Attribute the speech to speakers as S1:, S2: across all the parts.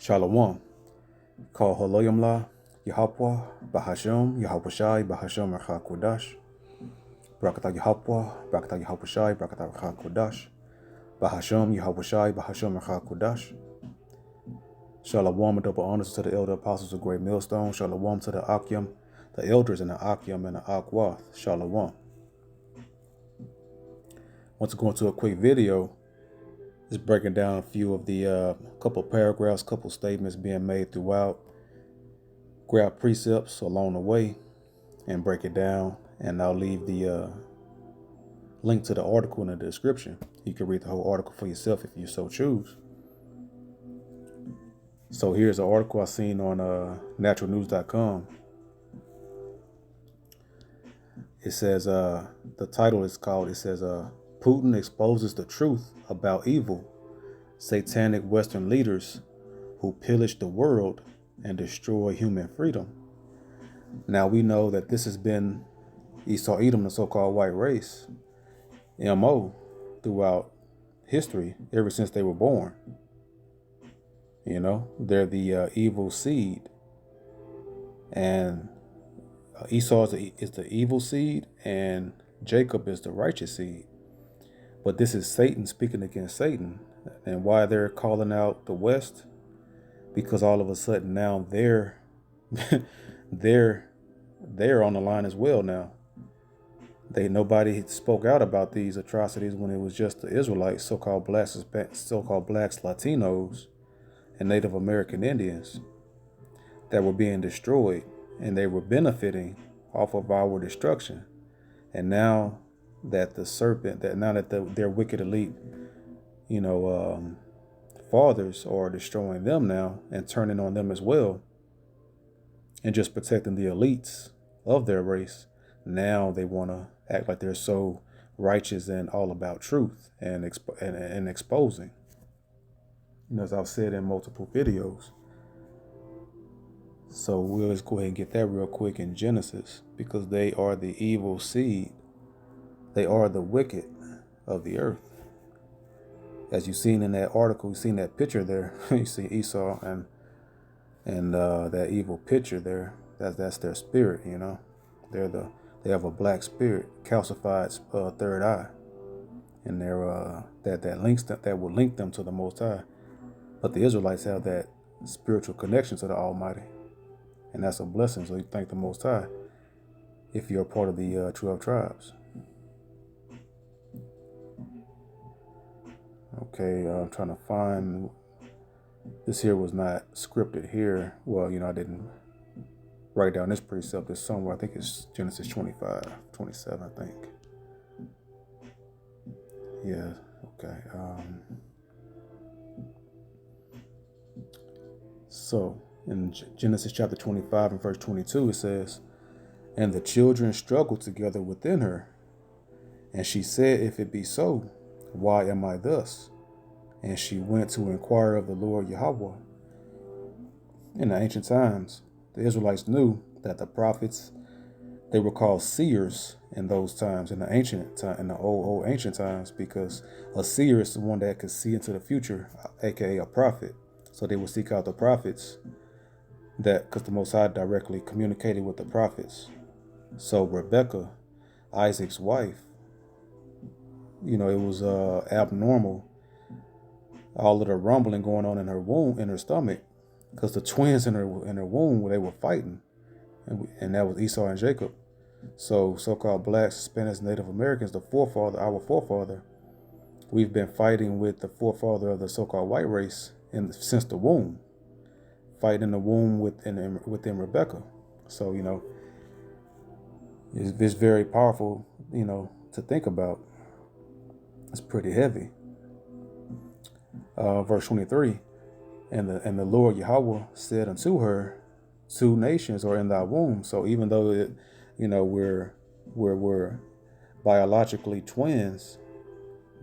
S1: Shalom. Call Holoyamla, Yahapwa, Bahasham, Yahapushai, Bahasham Racha Kodash. Brakata Yahapwa, Brakata Yahapushai, Brakata Racha Kodash. Bahasham, Yahapushai, Bahasham Racha Kodash. Shalom and double honors to the elder apostles of Great Millstone. Shalom to the Akyam, the elders in the Akyam and the Akwath. Shalom. Want to go into a quick video. Just breaking down a few of the couple paragraphs, couple statements being made throughout. Grab precepts along the way and break it down. And I'll leave the link to the article in the description. You can read the whole article for yourself if you so choose. So here's an article I seen on naturalnews.com. It says, the title is called, Putin exposes the truth about evil, satanic Western leaders who pillage the world and destroy human freedom. Now we know that this has been Esau Edom, the so-called white race, MO throughout history, ever since they were born. You know, they're the evil seed, and Esau is the evil seed, and Jacob is the righteous seed. But this is Satan speaking against Satan. And why they're calling out the West? Because all of a sudden now they're on the line as well now. Nobody spoke out about these atrocities when it was just the Israelites, so-called blacks, Latinos, and Native American Indians that were being destroyed, and they were benefiting off of our destruction. And now that their wicked elite, fathers are destroying them now and turning on them as well, and just protecting the elites of their race, now they want to act like they're so righteous and all about truth and exposing. As I've said in multiple videos. So we'll just go ahead and get that real quick in Genesis, because they are the evil seed. They are the wicked of the earth. As you've seen in that article, you've seen that picture there. You see Esau and that evil picture there. That's their spirit, They have a black spirit, calcified third eye, and they're that will link them to the Most High. But the Israelites have that spiritual connection to the Almighty, and that's a blessing. So you thank the Most High if you're a part of the 12 tribes. Okay, I'm trying to find. This here was not scripted here. Well, I didn't write down this precept. It's somewhere. I think it's Genesis 25, 27, I think. Yeah, okay. So in Genesis chapter 25 and verse 22, it says, "And the children struggled together within her. And she said, If it be so, why am I thus? And she went to inquire of the Lord Yahweh." In the ancient times, the Israelites knew that the prophets, they were called seers in those times, in the old ancient times, because a seer is the one that could see into the future, aka a prophet. So they would seek out the prophets, because the Most High directly communicated with the prophets. So Rebecca, Isaac's wife, it was abnormal, all of the rumbling going on in her womb, in her stomach, because the twins in her womb, they were fighting, and that was Esau and Jacob. So so-called blacks, Hispanics, Native Americans, our forefather, we've been fighting with the forefather of the so-called white race since the womb, fighting in the womb within Rebecca. So it's very powerful, to think about. It's pretty heavy. Verse 23, and the Lord Yahweh said unto her, Two nations are in thy womb. So even though we're biologically twins,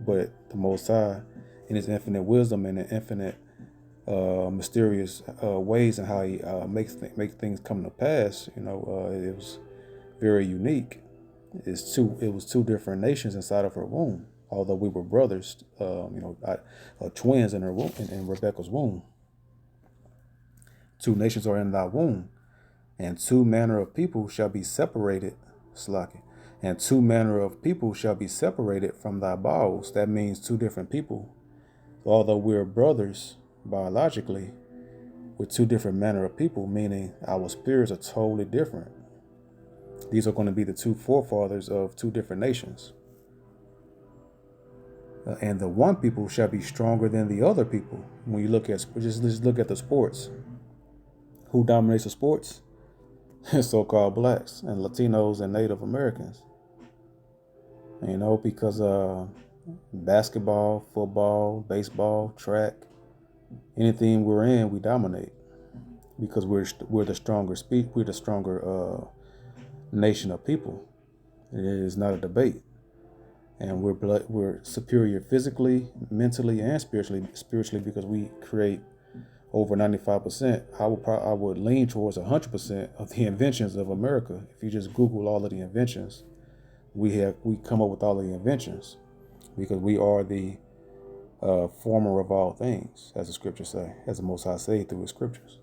S1: but the Most High, in His infinite wisdom and in infinite mysterious ways, and how He makes things come to pass, it was very unique. It was two different nations inside of her womb, although we were brothers, twins in her womb, in Rebecca's womb. Two nations are in thy womb, and two manner of people shall be separated. Slaki. And two manner of people shall be separated from thy bowels. That means two different people. Although we're brothers biologically, we're two different manner of people, meaning our spirits are totally different. These are going to be the two forefathers of two different nations. And the one people shall be stronger than the other people. When you look at, just look at the sports. Who dominates the sports? So-called blacks and Latinos and Native Americans. You know, because basketball, football, baseball, track, anything we're in, we dominate because we're the stronger nation of people. It is not a debate, and we're superior physically, mentally, and spiritually because we create over 95%. I would lean towards 100% of the inventions of America. If you just Google all of the inventions, we come up with all of the inventions because we are the former of all things, as the scriptures say, as the Most High say through his scriptures.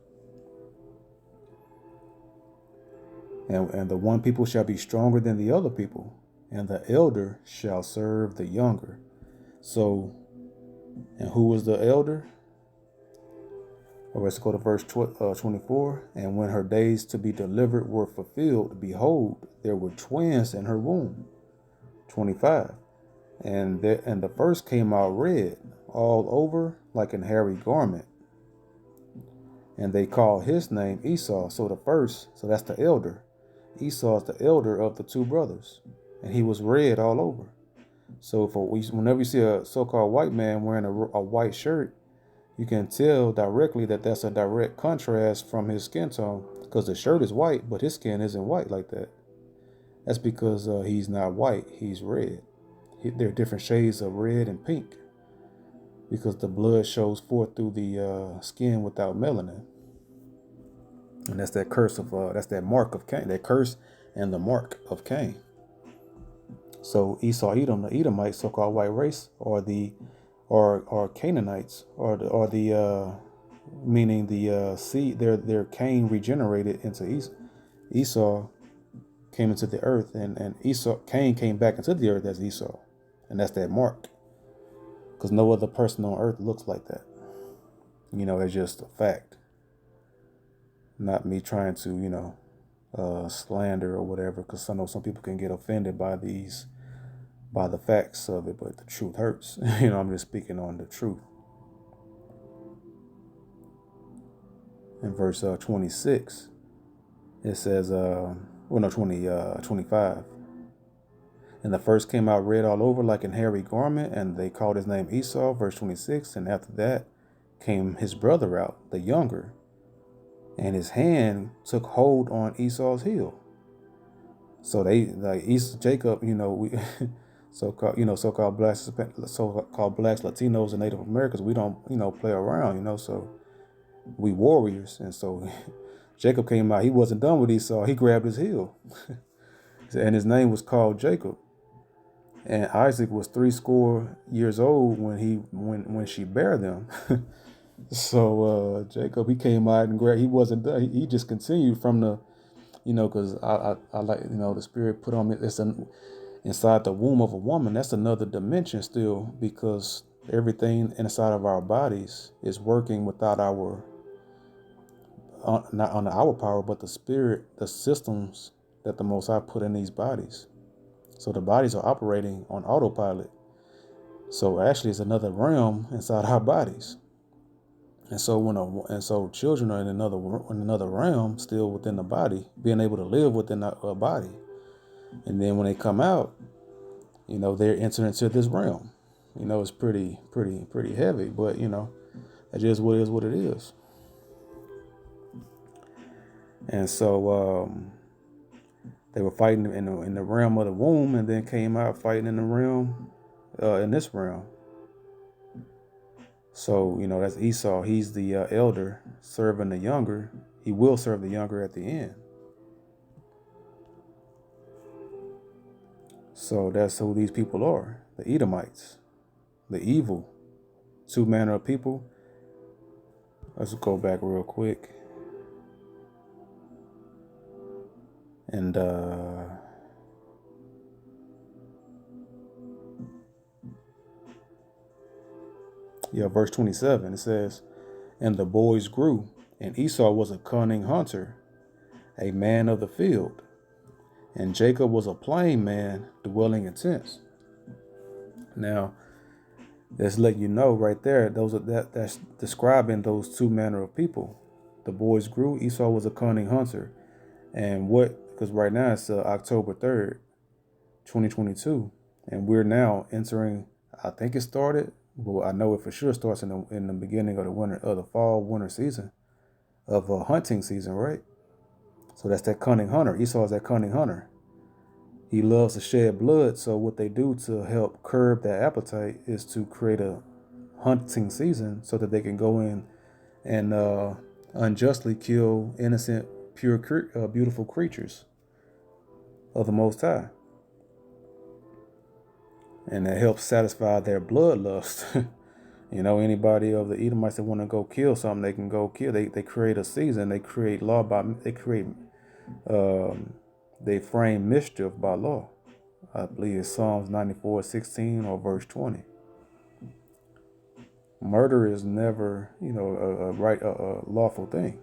S1: And the one people shall be stronger than the other people, and the elder shall serve the younger. So, and who was the elder? Or let's go to verse 24. And when her days to be delivered were fulfilled, behold, there were twins in her womb. 25. And the first came out red all over like an hairy garment. And they called his name Esau. So that's the elder. Esau is the elder of the two brothers. And he was red all over. So whenever you see a so-called white man wearing a white shirt, you can tell directly that that's a direct contrast from his skin tone, because the shirt is white, but his skin isn't white like that. That's because he's not white, he's red. There are different shades of red and pink because the blood shows forth through the skin without melanin. And that's that that's that mark of Cain, that curse and the mark of Cain. So Esau, Edom, the Edomites, so-called white race, or Canaanites, meaning the seed, their Cain regenerated into Esau came into the earth, and Cain came back into the earth as Esau, and that's that mark, because no other person on earth looks like that. You know, it's just a fact. Not me trying to, slander or whatever, because I know some people can get offended by the facts of it, but the truth hurts. I'm just speaking on the truth. In verse 26, it says, 25. And the first came out red all over like an hairy garment, and they called his name Esau. Verse 26. And after that came his brother out, the younger, and his hand took hold on Esau's heel. So Jacob, so-called blacks, Latinos, and Native Americans, we don't play around, so we warriors. And so Jacob came out, he wasn't done with Esau, he grabbed his heel. And his name was called Jacob. And Isaac was 80 years old when she bare them. So Jacob, he came out and grabbed, he wasn't done. He just continued from the, because I like, the Spirit put on me, inside the womb of a woman. That's another dimension still, because everything inside of our bodies is working without not under our power, but the Spirit, the systems that the Most High put in these bodies. So the bodies are operating on autopilot. So actually, it's another realm inside our bodies. And so children are in another realm, still within the body, being able to live within a body. And then when they come out, they're entering into this realm. It's pretty heavy, but that just what it is. And so they were fighting in the realm of the womb, and then came out fighting in the realm, in this realm. So, that's Esau. He's the elder serving the younger. He will serve the younger at the end. So that's who these people are. The Edomites, the evil, two manner of people. Let's go back real quick. And verse 27, it says, "And the boys grew, and Esau was a cunning hunter, a man of the field, and Jacob was a plain man, dwelling in tents." Now, let's let you know right there, that's describing those two manner of people. The boys grew, Esau was a cunning hunter. And because right now it's October 3rd, 2022, and we're now entering, I think it started, but I know it for sure starts in the beginning of the fall winter season of hunting season, right? So that's that cunning hunter. Esau is that cunning hunter. He loves to shed blood. So what they do to help curb that appetite is to create a hunting season so that they can go in and unjustly kill innocent, pure, beautiful creatures of the Most High. And that helps satisfy their bloodlust. Anybody of the Edomites that want to go kill something, they can go kill. They create a season. They create law they frame mischief by law. I believe it's Psalms 94:16 or verse 20. Murder is never, a lawful thing.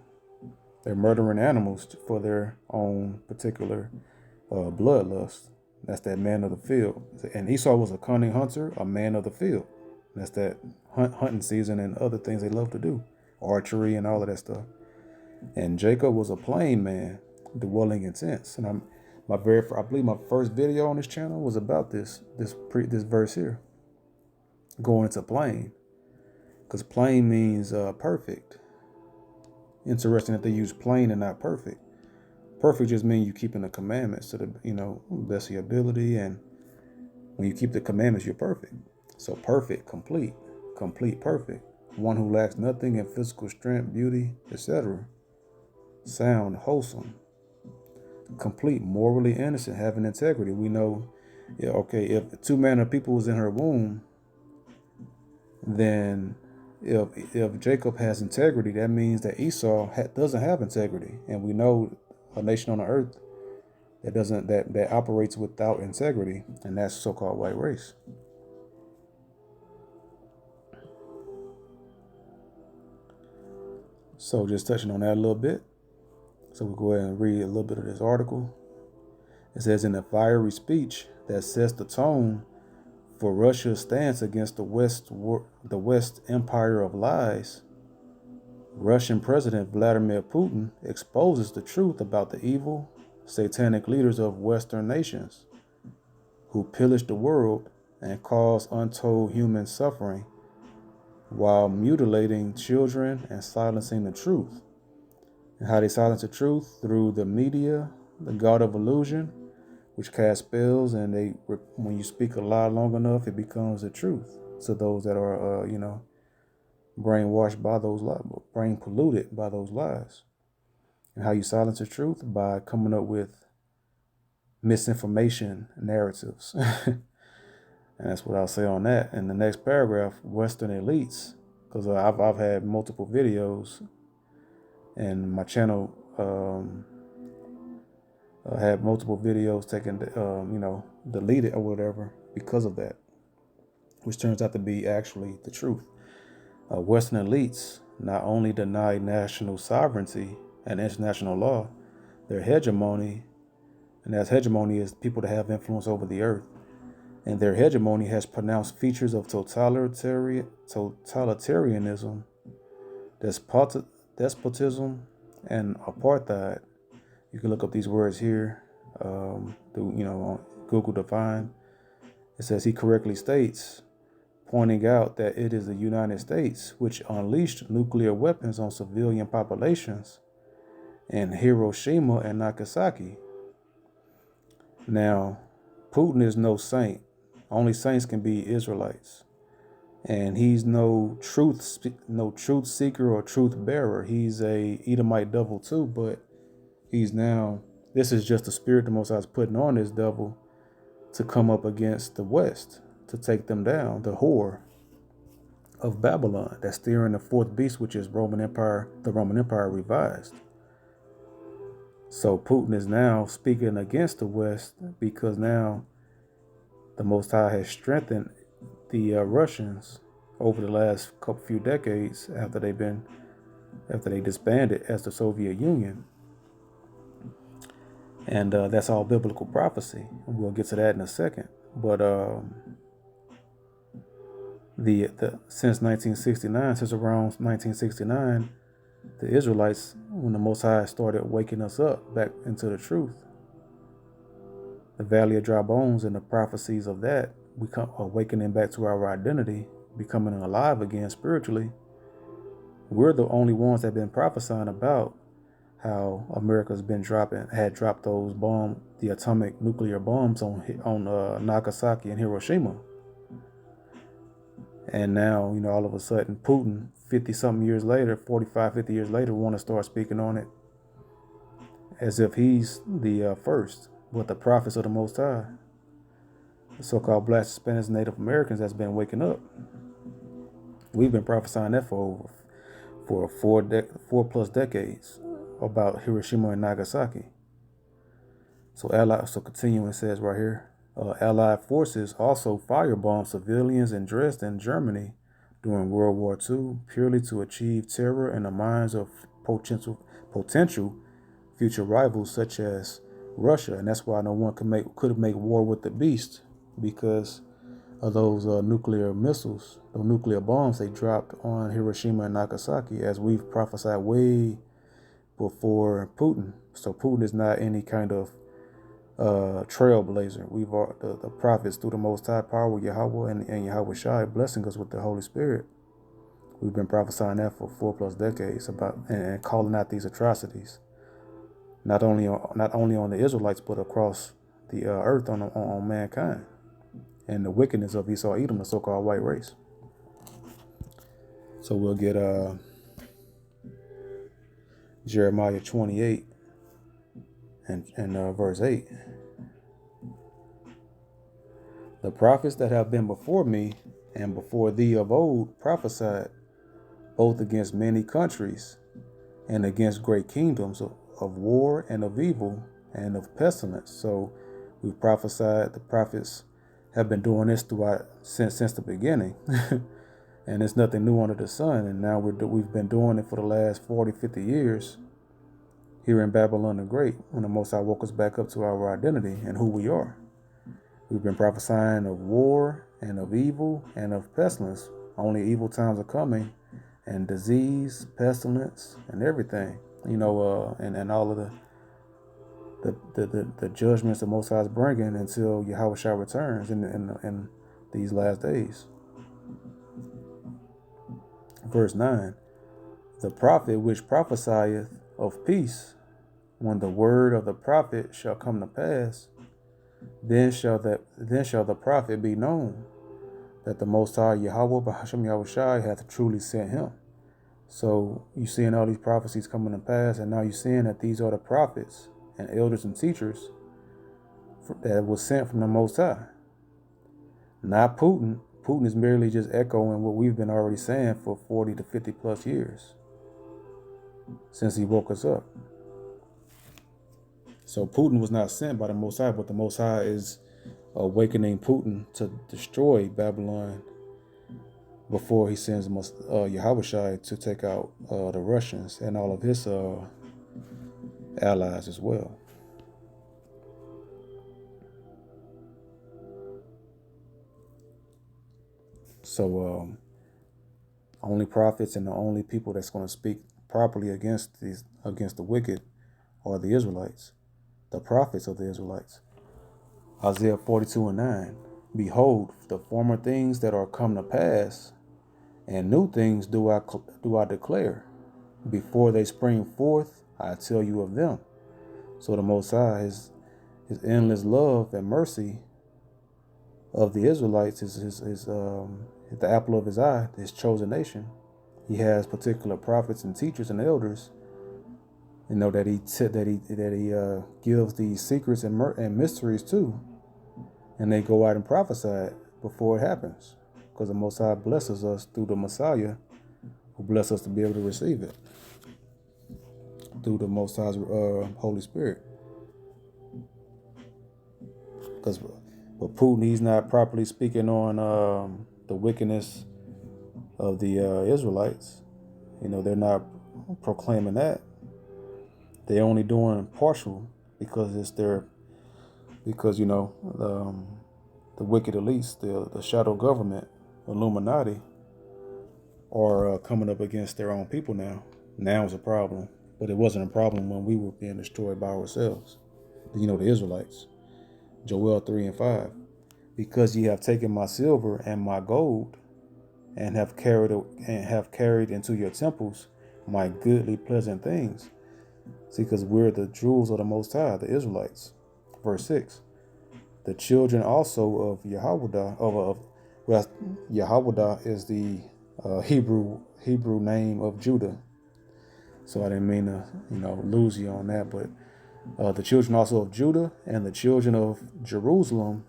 S1: They're murdering animals for their own particular bloodlust. That's that man of the field. And Esau was a cunning hunter, a man of the field. That's that hunting season and other things they love to do, archery and all of that stuff. And Jacob was a plain man, dwelling in tents. And I believe my first video on this channel was about this verse here, going into plain, because plain means perfect. Interesting that they use plain and not perfect. Perfect just means you keeping the commandments to the best of your ability, and when you keep the commandments, you're perfect. So perfect, complete, perfect. One who lacks nothing in physical strength, beauty, etc. Sound, wholesome, complete, morally innocent, having integrity. We know, if two manner of people was in her womb, then if Jacob has integrity, that means that Esau doesn't have integrity, and we know a nation on the earth that operates without integrity, and that's so-called white race. So just touching on that a little bit. So we'll go ahead and read a little bit of this article. It says, in a fiery speech that sets the tone for Russia's stance against the West Empire of lies, Russian President Vladimir Putin exposes the truth about the evil, satanic leaders of Western nations who pillage the world and cause untold human suffering while mutilating children and silencing the truth. And how they silence the truth? Through the media, the god of illusion, which casts spells, and when you speak a lie long enough, it becomes the truth to those that are, brainwashed by those lies, brain polluted by those lies. And how you silence the truth? By coming up with misinformation narratives. And that's what I'll say on that. In the next paragraph, Western elites, because I've had multiple videos, and my channel had multiple videos taken, deleted or whatever because of that, which turns out to be actually the truth. Western elites not only deny national sovereignty and international law, their hegemony, and as hegemony is people that have influence over the earth, and their hegemony has pronounced features of totalitarianism, despotism, and apartheid. You can look up these words here, on Google to find. It says he correctly states, pointing out that it is the United States which unleashed nuclear weapons on civilian populations in Hiroshima and Nagasaki. Now, Putin is no saint. Only saints can be Israelites. And he's no truth seeker or truth bearer. He's a Edomite devil too, but this is just the spirit the Most High is putting on this devil to come up against the West, to take them down, the Whor of Babylon that's steering the fourth beast, which is the Roman Empire revised. So Putin is now speaking against the West because now the Most High has strengthened the Russians over the last few decades after they disbanded as the Soviet Union, and that's all biblical prophecy. And we'll get to that in a second. But since 1969, since around 1969, the Israelites, when the Most High started waking us up back into the truth, the Valley of Dry Bones and the prophecies of that, we come awakening back to our identity, becoming alive again spiritually. We're the only ones that have been prophesying about how America's had dropped those the atomic nuclear bombs on Nagasaki and Hiroshima. And now, all of a sudden, Putin, 50-something years later, 45, 50 years later, want to start speaking on it as if he's the first. But the prophets of the Most High, the so-called Black, Spanish, Native Americans, that's been waking up. We've been prophesying that for 4+ decades about Hiroshima and Nagasaki. So continuing, says right here, Allied forces also firebombed civilians in Dresden, Germany, during World War II, purely to achieve terror in the minds of potential future rivals such as Russia. And that's why no one could make war with the beast, because of those nuclear missiles, those nuclear bombs they dropped on Hiroshima and Nagasaki, as we've prophesied way before Putin. So Putin is not any kind of trailblazer. We've the prophets through the Most High power, Yahweh and Yahweh Shai, blessing us with the Holy Spirit. We've been prophesying that for 4+ decades about and calling out these atrocities, not only on the Israelites but across the earth on mankind, and the wickedness of Esau Edom, the so-called white race. So we'll get Jeremiah 28 and verse 8. The prophets that have been before me and before thee of old prophesied, both against many countries and against great kingdoms of war and of evil and of pestilence. So we prophesied. The prophets have been doing this since the beginning. And it's nothing new under the sun. And now we've been doing it for the last 40, 50 years here in Babylon the Great, when the Most High woke us back up to our identity and who we are. We've been prophesying of war and of evil and of pestilence. Only evil times are coming, and disease, pestilence, and everything. And all of the judgments the Most High is bringing until Yahweh Shai returns in these last days. Verse 9, the prophet which prophesieth of peace, when the word of the prophet shall come to pass, then shall the prophet be known that the Most High Yahweh B'Hashem Yahweh Shai hath truly sent him. So you're seeing all these prophecies coming to pass, and now you're seeing that these are the prophets and elders and teachers that was sent from the Most High. Not Putin. Putin is merely just echoing what we've been already saying for 40 to 50+ years since he woke us up. So Putin was not sent by the Most High, but the Most High is awakening Putin to destroy Babylon before he sends Yahweh Shai to take out the Russians and all of his allies as well. So only prophets and the only people that's going to speak properly against the wicked are the Israelites, the prophets of the Israelites. Isaiah 42:9. Behold, the former things that are come to pass, and new things do I declare. Before they spring forth, I tell you of them. So the Most High, his endless love and mercy of the Israelites is the apple of his eye, his chosen nation. He has particular prophets and teachers and elders, that he gives these secrets and mysteries to, and they go out and prophesy it before it happens, because the Most High blesses us through the Messiah, who blesses us to be able to receive it. through the Most High's Holy Spirit. Because but Putin, he's not properly speaking on the wickedness of the Israelites. They're not proclaiming that. They're only doing partial because the wicked elites, the shadow government, Illuminati, are coming up against their own people now. Now it's a problem, but it wasn't a problem when we were being destroyed by ourselves. The Israelites. Joel 3 and 5. Because ye have taken my silver and my gold, and have carried into your temples my goodly pleasant things. See, because we're the jewels of the Most High, the Israelites. Verse 6. The children also of Yahweh, Yahweh is the Hebrew name of Judah. So I didn't mean to, lose you on that, but the children also of Judah and the children of Jerusalem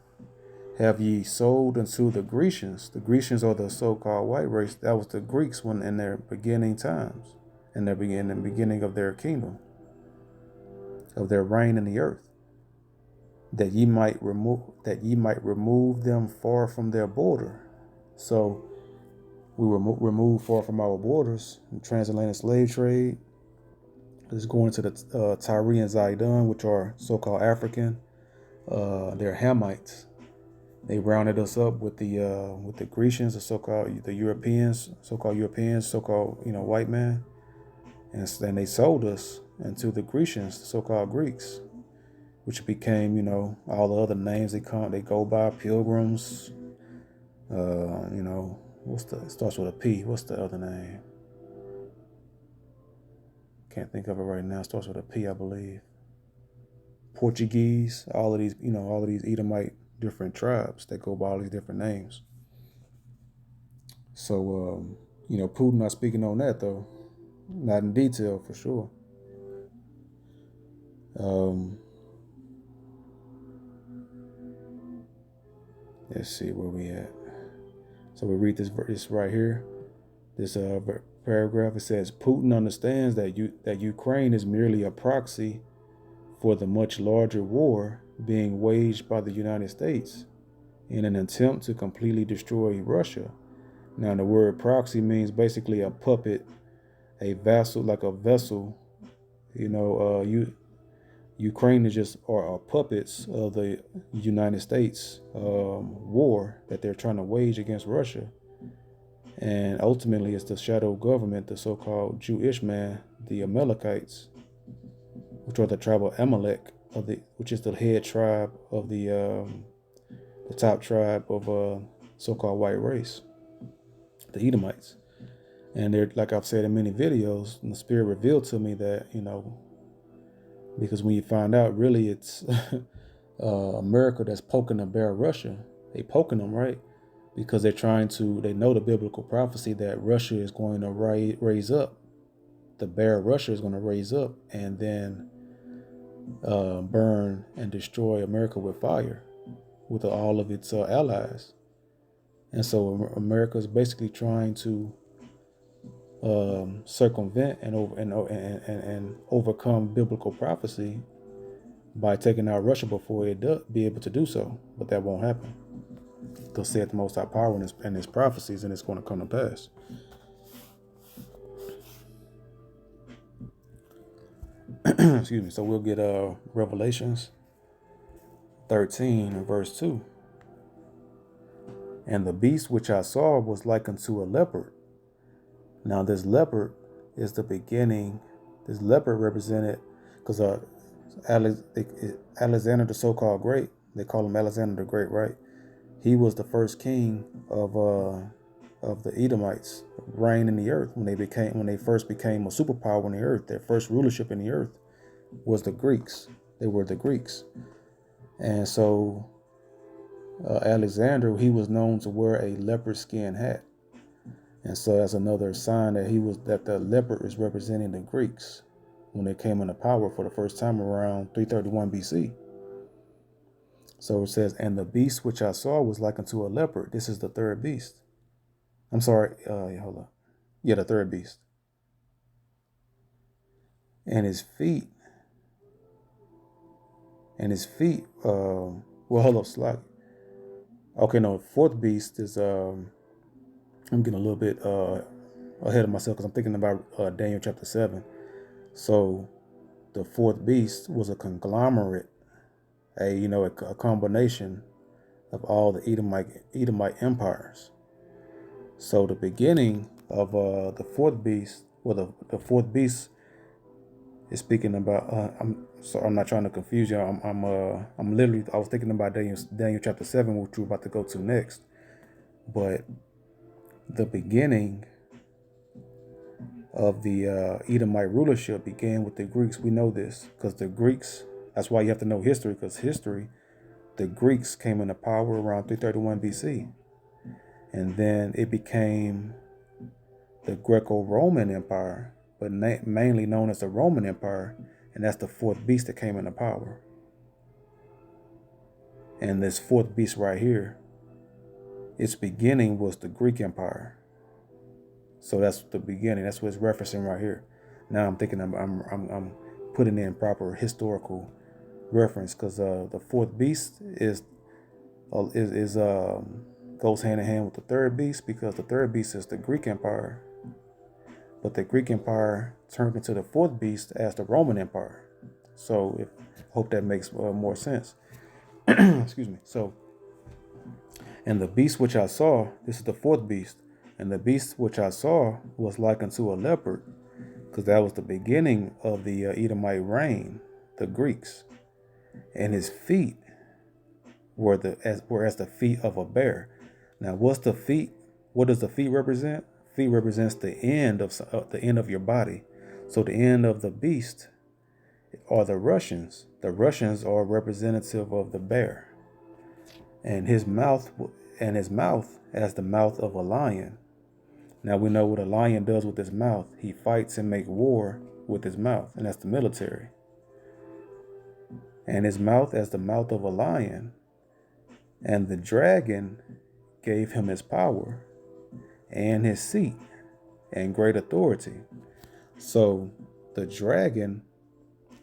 S1: have ye sold unto the Grecians. The Grecians are the so-called white race. That was the Greeks when in their beginning times, in the beginning of their kingdom, of their reign in the earth. That ye might remove them far from their border. So we were removed far from our borders. Transatlantic slave trade. Let's go into the Tyre and Zidon, which are so-called African. They're Hamites. They rounded us up with the Grecians, the so-called Europeans, so-called white man, and then they sold us into the Grecians, the so-called Greeks, which became all the other names they go by, pilgrims. It starts with a P. What's the other name? Can't think of it right now. It starts with a P, I believe. Portuguese. All of these Edomite different tribes that go by all these different names. So, Putin not speaking on that though, not in detail for sure. Let's see where we at. So we read this right here. This paragraph. It says Putin understands that Ukraine is merely a proxy for the much larger war being waged by the United States in an attempt to completely destroy Russia. Now, the word proxy means basically a puppet, a vassal, like a vessel. Ukraine are puppets of the United States war that they're trying to wage against Russia. And ultimately, it's the shadow government, the so-called Jewish man, the Amalekites, which are the tribe of Amalek, which is the head tribe of the top tribe of so-called white race, the Edomites. And they're, like I've said in many videos, and the Spirit revealed to me that, because when you find out, really it's America that's poking the bear Russia. They poking them, right? Because they know the biblical prophecy that Russia is going to raise up. The bear Russia is going to raise up and then burn and destroy America with fire, with all of its allies. And so America is basically trying to circumvent and overcome biblical prophecy by taking out Russia before it be able to do so. But that won't happen. They'll say the Most High power in his prophecies, and it's going to come to pass. Excuse me. So we'll get Revelations 13 and verse 2. And the beast which I saw was like unto a leopard. Now this leopard is the beginning. This leopard represented, because Alexander the so-called Great, they call him Alexander the Great, right? He was the first king of the Edomites, reign in the earth when they first became a superpower in the earth. Their first rulership in the earth was the Greeks. They were the Greeks, and so Alexander, he was known to wear a leopard skin hat, and so that's another sign that the leopard is representing the Greeks when they came into power for the first time around 331 BC. So it says, and the beast which I saw was like unto a leopard. This is the third beast. I'm sorry. Hold on. Yeah, the third beast. and his feet, well, hold up, slack. Okay, no, fourth beast is, I'm getting a little bit ahead of myself because I'm thinking about Daniel chapter 7. So the fourth beast was a conglomerate, a combination of all the Edomite empires. So the beginning of the fourth beast, well, the fourth beast is speaking about. I'm not trying to confuse you. I'm literally. I was thinking about Daniel chapter 7, which we're about to go to next. But the beginning of the Edomite rulership began with the Greeks. We know this because the Greeks. That's why you have to know history, because history. The Greeks came into power around 331 BC, and then it became the Greco-Roman Empire, but mainly known as the Roman Empire, and that's the fourth beast that came into power. And this fourth beast right here, its beginning was the Greek Empire. So that's the beginning. That's what it's referencing right here. Now I'm thinking I'm putting in proper historical reference, because the fourth beast is goes hand in hand with the third beast, because the third beast is the Greek Empire, but the Greek Empire turned into the fourth beast as the Roman Empire. So hope that makes more sense. Excuse me. So, and the beast which I saw, this is the fourth beast, and the beast which I saw was like unto a leopard, because that was the beginning of the Edomite reign, the Greeks, and his feet were as the feet of a bear. Now, what's the feet? What does the feet represent? Feet represents the end of your body. So the end of the beast are the Russians. The Russians are representative of the bear, and his mouth as the mouth of a lion. Now we know what a lion does with his mouth. He fights and makes war with his mouth, and that's the military. And his mouth as the mouth of a lion, and the dragon gave him his power and his seat and great authority. So the dragon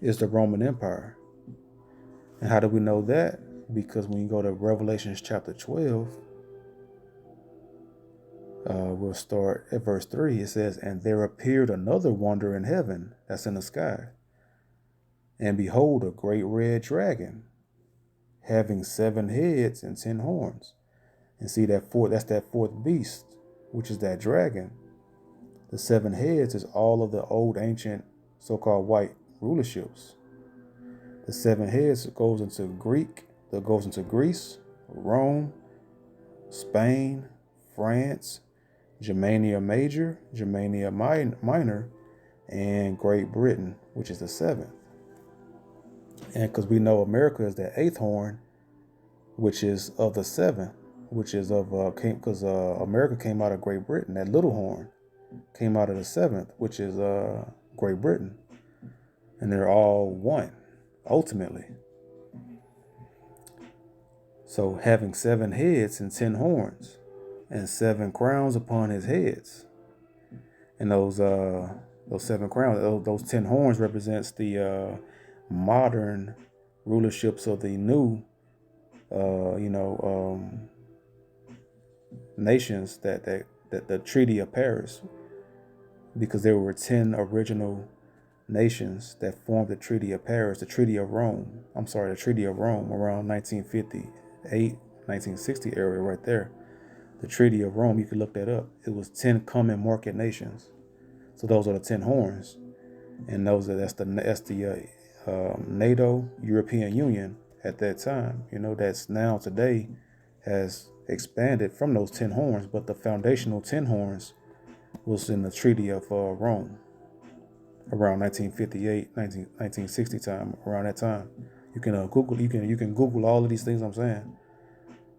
S1: is the Roman Empire. And how do we know that? Because when you go to Revelation chapter 12, we'll start at verse 3. It says, and there appeared another wonder in heaven, that's in the sky. And behold, a great red dragon, having 7 heads and 10 horns. And see that's that fourth beast, which is that dragon. The 7 heads is all of the old ancient so-called white rulerships. The 7 heads goes into Greece, Rome, Spain, France, Germania Major, Germania Minor, and Great Britain, which is the 7th. And because we know America is the 8th horn, which is of the 7th, which is of because America came out of Great Britain. That little horn came out of the 7th, which is Great Britain, and they're all one ultimately. So having 7 heads and 10 horns, and 7 crowns upon his heads, and those 7 crowns, those 10 horns represents the modern rulerships of the new, nations that the Treaty of Paris, because there were 10 original nations that formed the Treaty of Paris, the Treaty of Rome around 1958, 1960 area right there. The Treaty of Rome, you can look that up. It was 10 common market nations. So those are the 10 horns. And that's the NATO, European Union at that time. That's now today has expanded from those 10 horns, but the foundational 10 horns was in the Treaty of Rome around 1958, 1960 time, around that time. You can Google all of these things I'm saying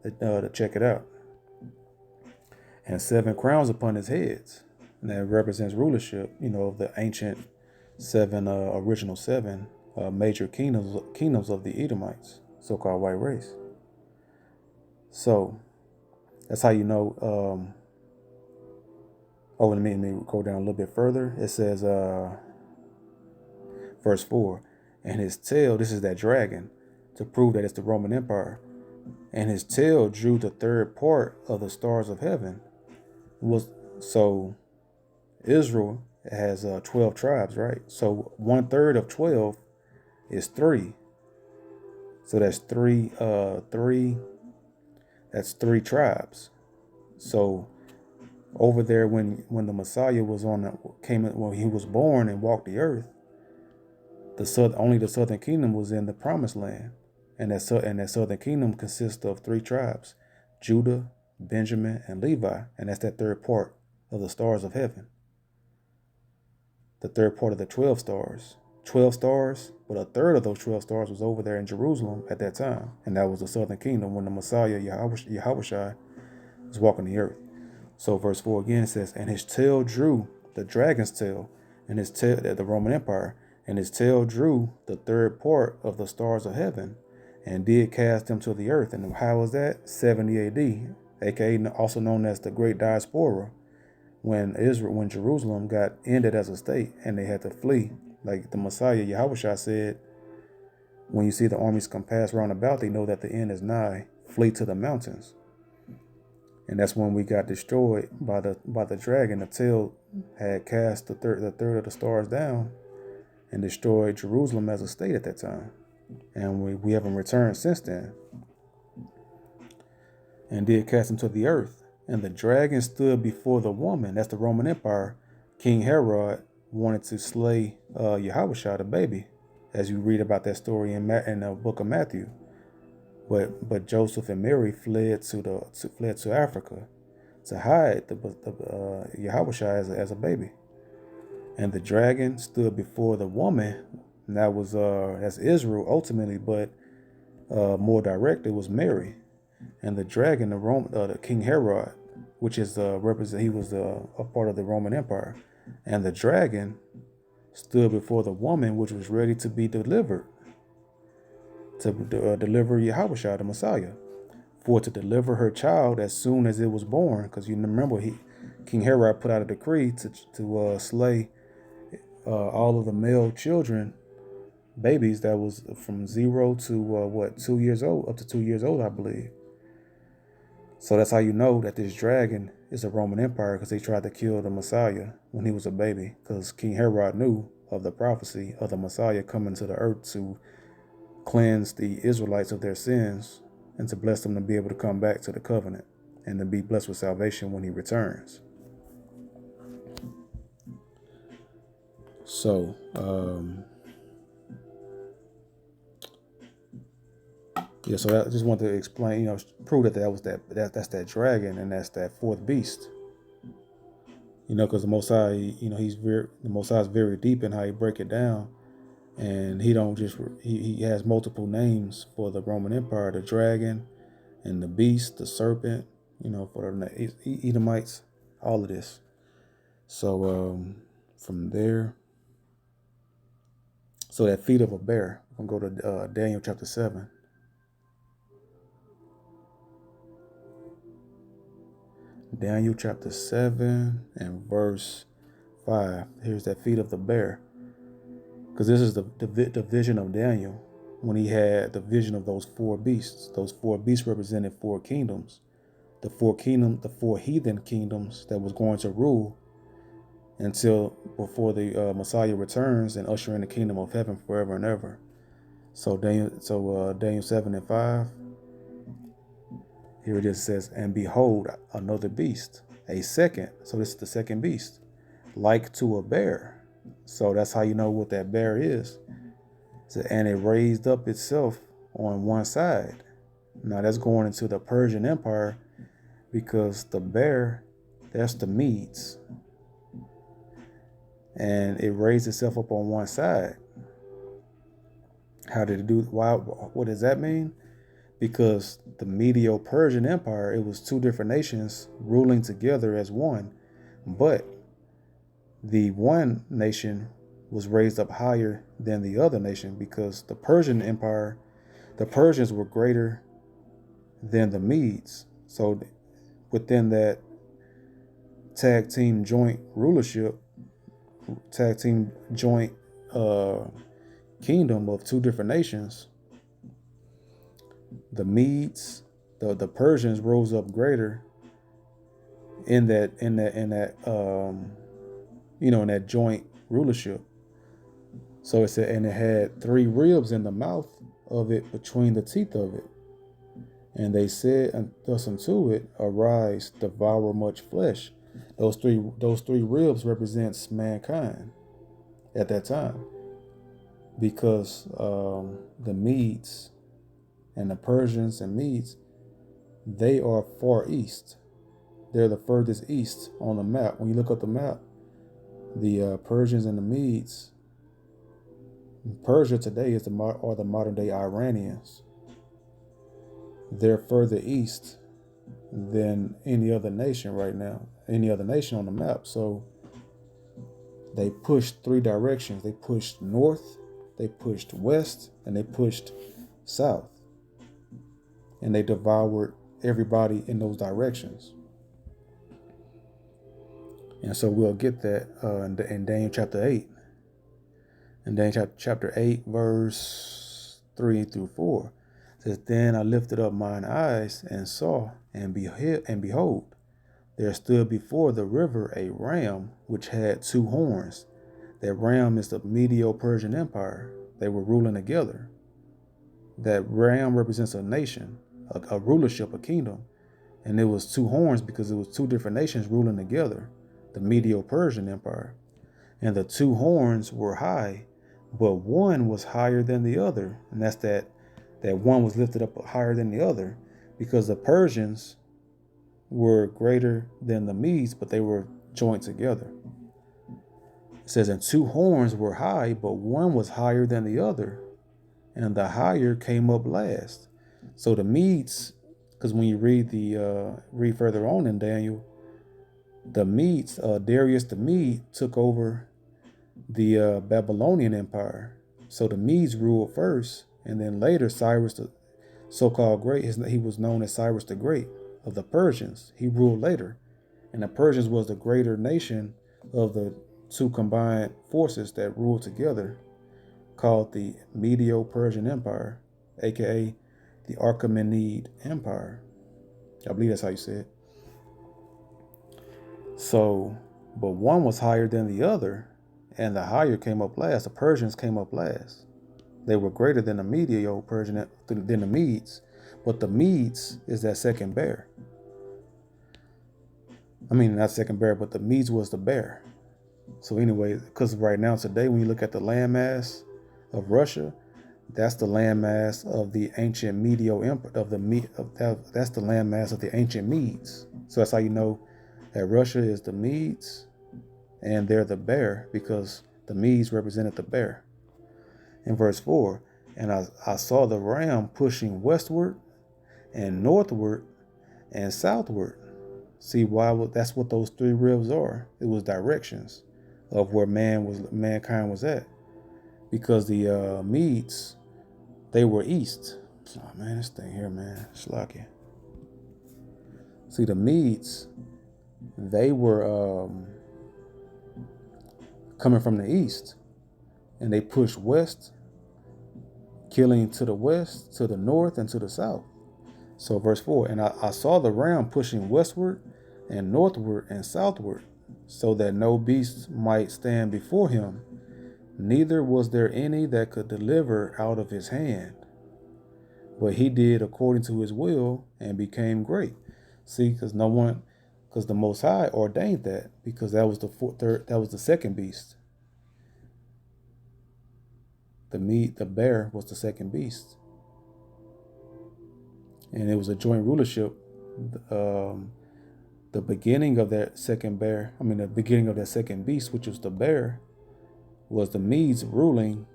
S1: to check it out. And 7 crowns upon his heads. And that represents rulership, of the ancient 7 original 7 major kingdoms of the Edomites, so-called white race. So that's how you know. Let me go down a little bit further. It says, Verse 4. And his tail, this is that dragon, to prove that it's the Roman Empire. And his tail drew the third part of the stars of heaven. So Israel has 12 tribes, right? So 1/3 of 12 is 3. So that's that's 3 tribes. So over there, when the Messiah was when he was born and walked the earth, only the southern kingdom was in the promised land, and that southern kingdom consists of 3 tribes: Judah, Benjamin, and Levi, and that's that third part of the stars of heaven. The third part of the 12 stars. 12 stars, but 1/3 of those 12 stars was over there in Jerusalem at that time, and that was the southern kingdom when the Messiah Yahushua was walking the earth. So verse 4 again says, and his tail drew the dragon's tail, and his tail, the Roman Empire, and his tail drew the third part of the stars of heaven, and did cast them to the earth. And how was that? 70 AD, aka also known as the Great Diaspora, when Jerusalem got ended as a state and they had to flee. Like the Messiah Yahushua said, when you see the armies compass round about, they know that the end is nigh. Flee to the mountains. And that's when we got destroyed by the dragon. The tail had cast the third of the stars down and destroyed Jerusalem as a state at that time. And we haven't returned since then. And did cast him to the earth. And the dragon stood before the woman. That's the Roman Empire. King Herod wanted to slay Yahushua, the baby, as you read about that story in the book of Matthew. But Joseph and Mary fled to Africa to hide the Yahushua as a baby. And the dragon stood before the woman. And that's Israel ultimately, but more direct, it was Mary. And the dragon, the King Herod, which is he was a part of the Roman Empire. And the dragon stood before the woman, which was ready to be delivered, to deliver Yahushua, the Messiah, for to deliver her child as soon as it was born. Because you remember, King Herod put out a decree to slay all of the male children, babies that was from 0 to 2 years old, up to 2 years old, I believe. So that's how you know that this dragon is a Roman Empire, because they tried to kill the Messiah when he was a baby, because King Herod knew of the prophecy of the Messiah coming to the earth to cleanse the Israelites of their sins and to bless them to be able to come back to the covenant and to be blessed with salvation when he returns. So, so I just wanted to explain, prove that that's that dragon, and that's that fourth beast. Because the Most High, the Most High is very deep in how he break it down, and he has multiple names for the Roman Empire: the dragon, and the beast, the serpent. For the Edomites, all of this. So from there, so that feet of a bear. I'm gonna go to Daniel chapter 7. Daniel chapter 7 and verse 5. Here's that feet of the bear. Because this is the vision of Daniel when he had the vision of those 4 beasts. Those 4 beasts represented 4 kingdoms. The 4 heathen kingdoms that was going to rule before the Messiah returns and usher in the kingdom of heaven forever and ever. So Daniel 7 and 5. Here it is, says, and behold, another beast, a second. So this is the second beast, like to a bear. So that's how you know what that bear is. So, and it raised up itself on one side. Now that's going into the Persian Empire, because the bear, that's the Medes. And it raised itself up on one side. How did it do? Why? What does that mean? Because the Medo-Persian Empire, it was 2 different nations ruling together as one. But the one nation was raised up higher than the other nation, because the Persian Empire, the Persians were greater than the Medes. So within that tag team joint kingdom of two different nations, the Medes, the Persians rose up greater in that in that joint rulership. So it said, and it had 3 ribs in the mouth of it between the teeth of it. And they said thus unto it, arise, devour much flesh. Those three ribs represents mankind at that time, because the Medes and the Persians and Medes, they are far east. They're the furthest east on the map. When you look up the map, the Persians and the Medes, Persia today are the modern day Iranians. They're further east than any other nation right now, any other nation on the map. So they pushed 3 directions. They pushed north, they pushed west, and they pushed south. And they devoured everybody in those directions. And so we'll get that in Daniel chapter 8. In Daniel chapter 8, verse 3 through 4. It says, then I lifted up mine eyes and saw, and behold, there stood before the river a ram which had 2 horns. That ram is the Medo-Persian Empire. They were ruling together. That ram represents a nation, a rulership, a kingdom. And it was 2 horns because it was 2 different nations ruling together, the Medo-Persian Empire. And the 2 horns were high, but one was higher than the other. And that's that one was lifted up higher than the other, because the Persians were greater than the Medes, but they were joined together. It says, and 2 horns were high, but one was higher than the other, and the higher came up last. So the Medes, because when you read further on in Daniel, the Medes, Darius the Mede took over the Babylonian Empire. So the Medes ruled first, and then later Cyrus the so-called great, he was known as Cyrus the Great of the Persians. He ruled later, and the Persians was the greater nation of the 2 combined forces that ruled together, called the Medo-Persian Empire, aka the Achaemenid Empire. I believe that's how you say it. So, but one was higher than the other, and the higher came up last. The Persians came up last. They were greater than the Medo-Persian, than the Medes, but the Medes is that second bear. I mean, not second bear, but the Medes was the bear. So anyway, because right now today, when you look at the landmass of Russia, that's the landmass of the ancient Medo Empire. That's the landmass of the ancient Medes. So that's how you know that Russia is the Medes, and they're the bear, because the Medes represented the bear. In verse 4, and I saw the ram pushing westward and northward and southward. See why? That's what those 3 ribs are. It was directions of where mankind was at, because the Medes, they were east. Oh man, this thing here, man, schlocky. See, the Medes, they were coming from the east, and they pushed west, killing to the west, to the north, and to the south. So verse 4, and I saw the ram pushing westward and northward and southward, so that no beast might stand before him, neither was there any that could deliver out of his hand. But he did according to his will and became great. See, because the Most High ordained that, because that was the second beast. The bear was the second beast, and it was a joint rulership. The beginning of that second beast, which was the bear, was the Medes ruling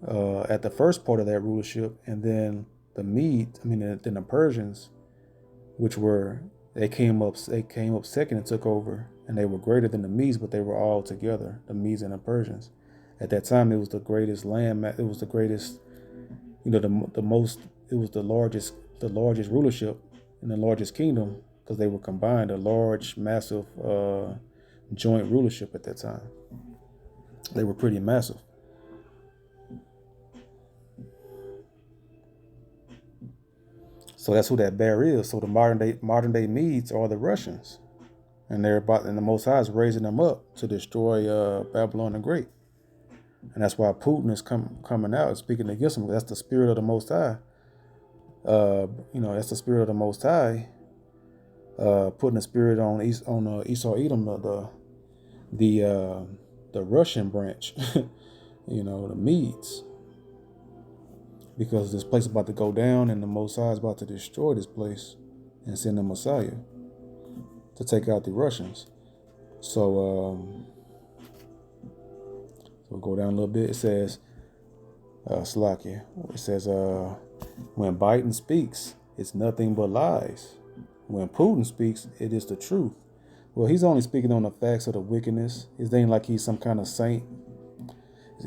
S1: at the first part of that rulership, and then then the Persians, they came up second and took over, and they were greater than the Medes, but they were all together, the Medes and the Persians. At that time, it was the greatest land. It was the greatest, it was the largest rulership and the largest kingdom, because they were combined, a large, massive joint rulership at that time. They were pretty massive. So that's who that bear is. So the modern day Medes are the Russians, and and the Most High is raising them up to destroy Babylon the Great, and that's why Putin is coming out and speaking against them. That's the spirit of the Most High. That's the spirit of the Most High. Putting the spirit on Esau Edom, the Russian branch, the Medes, because this place is about to go down, and the Most High is about to destroy this place and send the Messiah to take out the Russians. So we'll go down a little bit. It says, Slakia. It says, when Biden speaks, it's nothing but lies. When Putin speaks, it is the truth. Well, he's only speaking on the facts of the wickedness. It ain't like he's some kind of saint.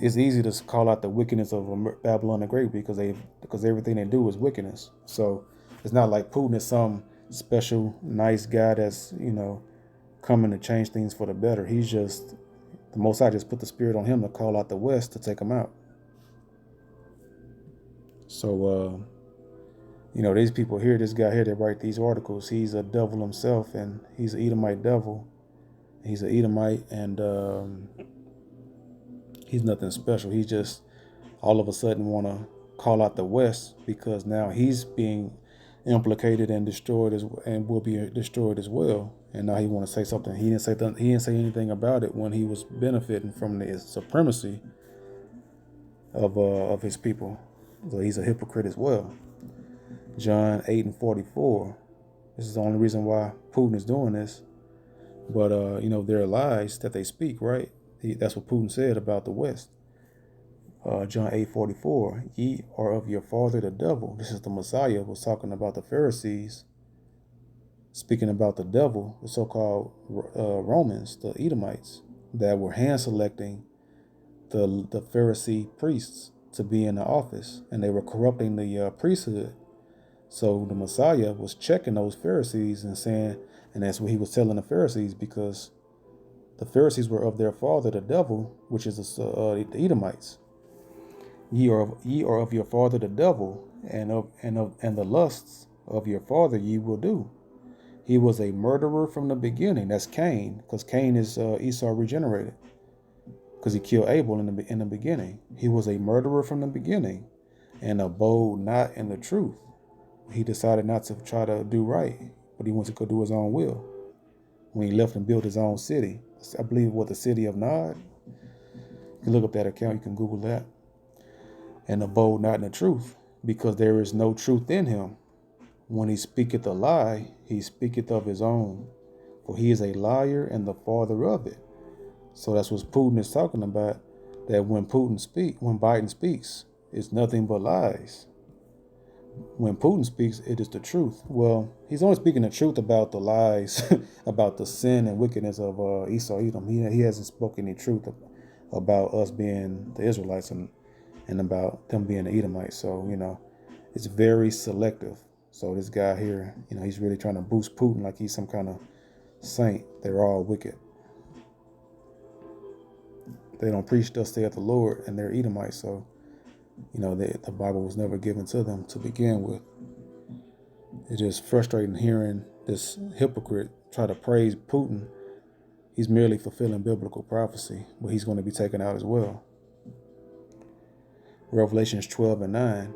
S1: It's easy to call out the wickedness of Babylon the Great because everything they do is wickedness. So it's not like Putin is some special nice guy that's coming to change things for the better. He's just the Most High just put the spirit on him to call out the West to take them out. So these people here, this guy here that write these articles, he's a devil himself, and he's an Edomite devil. He's an Edomite, and he's nothing special. He just all of a sudden want to call out the West because now he's being implicated and destroyed and will be destroyed as well. And now he want to say something. He didn't say anything about it when he was benefiting from the supremacy of his people. So he's a hypocrite as well. John 8:44. This is the only reason why Putin is doing this. But there are lies that they speak, right? That's what Putin said about the West. John 8:44. Ye are of your father the devil. This is the Messiah was talking about the Pharisees, speaking about the devil, the so-called Romans, the Edomites, that were hand selecting the Pharisee priests to be in the office, and they were corrupting the priesthood. So the Messiah was checking those Pharisees and saying, and that's what he was telling the Pharisees, because the Pharisees were of their father, the devil, which is the Edomites. Ye are of your father, the devil, and the lusts of your father ye will do. He was a murderer from the beginning. That's Cain, because Cain is Esau regenerated, because he killed Abel in the beginning. He was a murderer from the beginning, and abode not in the truth. He decided not to try to do right, but he went to go do his own will. When he left and built his own city, I believe what the city of Nod. You can look up that account. You can Google that. And abode not in the truth, because there is no truth in him. When he speaketh a lie, he speaketh of his own, for he is a liar and the father of it. So that's what Putin is talking about, that when Biden speaks, it's nothing but lies. When Putin speaks, it is the truth. Well, he's only speaking the truth about the lies, about the sin and wickedness of Esau Edom. He hasn't spoken any truth about us being the Israelites and about them being the Edomites. So, it's very selective. So this guy here, he's really trying to boost Putin like he's some kind of saint. They're all wicked. They don't preach thus saith the Lord, and they're Edomites. So, the Bible was never given to them to begin with. It's just frustrating hearing this hypocrite try to praise Putin. He's merely fulfilling biblical prophecy, but he's going to be taken out as well. Revelations 12:9.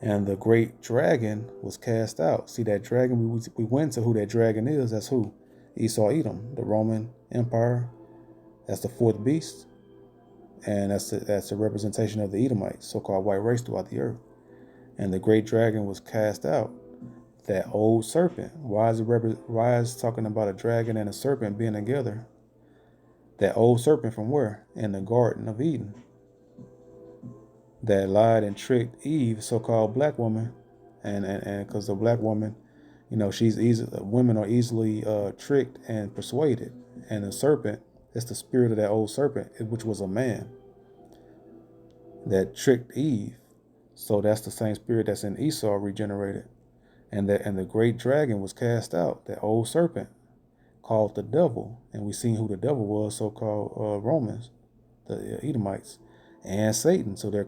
S1: And the great dragon was cast out. See that dragon? We went to who that dragon is. That's who? Esau Edom, the Roman Empire. That's the fourth beast. And that's a representation of the Edomites, so-called white race throughout the earth. And the great dragon was cast out. That old serpent. Why is talking about a dragon and a serpent being together? That old serpent from where? In the Garden of Eden. That lied and tricked Eve, so-called black woman, and because the black woman, women are easily tricked and persuaded, and the serpent, it's the spirit of that old serpent, which was a man that tricked Eve. So that's the same spirit that's in Esau regenerated, and the great dragon was cast out, that old serpent called the devil, and we seen who the devil was, so-called Romans, the Edomites. And Satan. So their